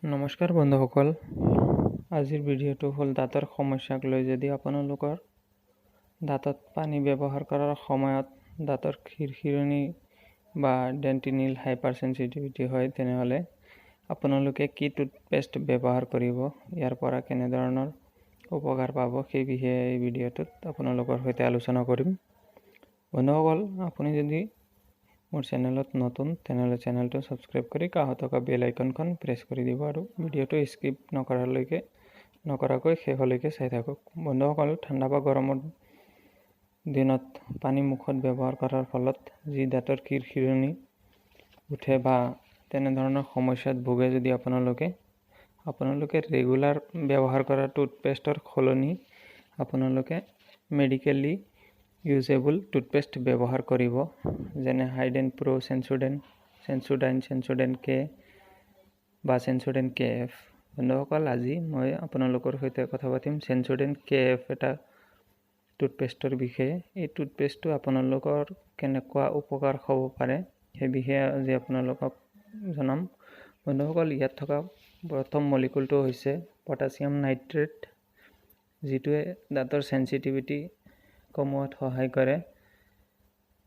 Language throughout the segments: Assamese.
নমস্কাৰ বন্ধুসকল, আজিৰ ভিডিঅ'টো হ'ল দাঁতৰ সমস্যাক লৈ। যদি আপোনালোকৰ দাঁতত পানী ব্যৱহাৰ কৰাৰ সময়ত দাঁতৰ খিৰখিৰণি বা ডেণ্টিনেল হাইপাৰচেনচিটিভিটি হয়, তেনেহ'লে আপোনালোকে কি টুথপেষ্ট ব্যৱহাৰ কৰিব, ইয়াৰ পৰা কেনেধৰণৰ উপকাৰ পাব, সেই বিষয়ে এই ভিডিঅ'টোত আপোনালোকৰ সৈতে আলোচনা কৰিম। বন্ধুসকল, আপুনি যদি মোৰ চেনেলত নতুন, তেনেহ'লে চেনেলটো ছাবস্ক্ৰাইব কৰি কাষত থকা বেল আইকনখন প্ৰেছ কৰি দিব আৰু ভিডিঅ'টো স্কিপ নকৰাকৈ শেষলৈকে চাই থাকক। বন্ধুসকল, ঠাণ্ডা বা গৰমৰ দিনত পানী মুখত ব্যৱহাৰ কৰাৰ ফলত যি দাঁতৰ খিৰখিৰণি উঠে বা তেনেধৰণৰ সমস্যাত ভোগে, যদি আপোনালোকে ৰেগুলাৰ ব্যৱহাৰ কৰা টুথপেষ্টৰ সলনি আপোনালোকে মেডিকেলি ইউজেবল টুথপেষ্ট ব্যৱহাৰ কৰিব, যেনে হাইডেণ্ট প্ৰ', চেনচোডাইন কে বা চেনচোডাইন KF। বন্ধুসকল, আজি মই আপোনালোকৰ সৈতে কথা পাতিম চেনচোডাইন KF এটা টুথপেষ্টৰ বিষয়ে। এই টুথপেষ্টটো আপোনালোকৰ কেনেকুৱা উপকাৰ হ'ব পাৰে, সেই বিষয়ে আজি আপোনালোকক জনাম। বন্ধুসকল, ইয়াত থকা প্ৰথম মলিকুলটো হৈছে পটাছিয়াম নাইট্ৰেট, যিটোৱে দাঁতৰ চেনচিটিভিটি কমোৱাত সহায় কৰে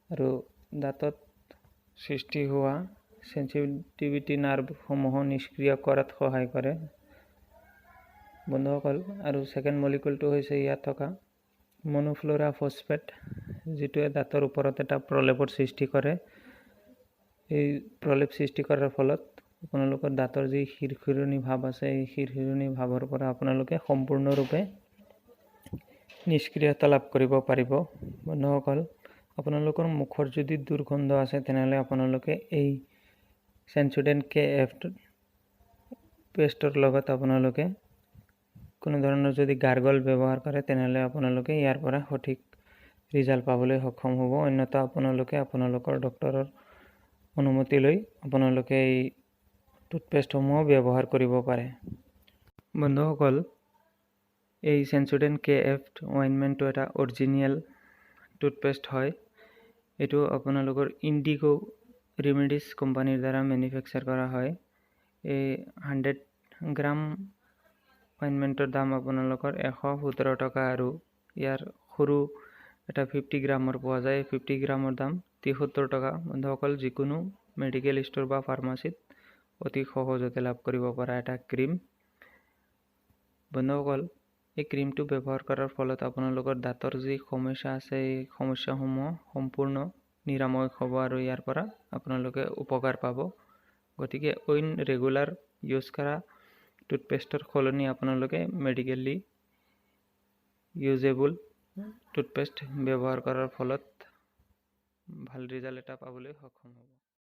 আৰু দাঁতত সৃষ্টি হোৱা চেনচিটিভিটি নাৰ্ভসমূহ নিষ্ক্ৰিয় কৰাত সহায় কৰে। বন্ধুসকল, আৰু ছেকেণ্ড মলিকুলটো হৈছে ইয়াত থকা মনোফ্ল'ৰা ফছফেট, যিটোৱে দাঁতৰ ওপৰত এটা প্ৰলেপৰ সৃষ্টি কৰে। এই প্ৰলেপ সৃষ্টি কৰাৰ ফলত আপোনালোকৰ দাঁতৰ যি খিৰখিৰণি ভাৱ আছে, এই খিৰখিৰণি ভাৱৰ পৰা আপোনালোকে সম্পূৰ্ণৰূপে নিষ্ক্ৰিয়তা লাভ কৰিব পাৰিব। বন্ধুসকল, আপোনালোকৰ মুখৰ যদি দুৰ্গন্ধ আছে, তেনেহ'লে আপোনালোকে এই চেনচোডাইন KF পেষ্টৰ লগত আপোনালোকে কোনো ধৰণৰ যদি গাৰ্গল ব্যৱহাৰ কৰে, তেনেহ'লে আপোনালোকে ইয়াৰ পৰা সঠিক ৰিজাল্ট পাবলৈ সক্ষম হ'ব। অন্যথা আপোনালোকে আপোনালোকৰ ডক্তৰৰ অনুমতি লৈ আপোনালোকে এই টুথপেষ্টসমূহ ব্যৱহাৰ কৰিব পাৰে। বন্ধুসকল, এই চেনচোডাইন KF অইনমেণ্টটো এটা অৰিজিনেল টুথপেষ্ট হয়। এইটো আপোনালোকৰ ইণ্ডিগো ৰেমেডিজ কোম্পানীৰ দ্বাৰা মেনুফেকচাৰ কৰা হয়। এই 100 গ্ৰাম অইনমেণ্টৰ দাম আপোনালোকৰ 117 টকা আৰু ইয়াৰ সৰু এটা 50 গ্ৰামৰ পোৱা যায়। 50 গ্ৰামৰ দাম 73 টকা। বন্ধুসকল, যিকোনো মেডিকেল ষ্ট'ৰ বা ফাৰ্মাচীত অতি সহজতে লাভ কৰিব পৰা এটা ক্ৰীম। বন্ধুসকল, এই ক্ৰীমটো ব্যৱহাৰ কৰাৰ ফলত আপোনালোকৰ দাঁতৰ যি সমস্যা আছে, এই সমস্যাসমূহ সম্পূৰ্ণ নিৰাময় হ'ব আৰু ইয়াৰ পৰা আপোনালোকে উপকাৰ পাব। গতিকে অইন ৰেগুলাৰ ইউজ কৰা টুথপেষ্টৰ সলনি আপোনালোকে মেডিকেলি ইউজেবল টুথপেষ্ট ব্যৱহাৰ কৰাৰ ফলত ভাল ৰিজাল্ট এটা পাবলৈ সক্ষম হ'ব।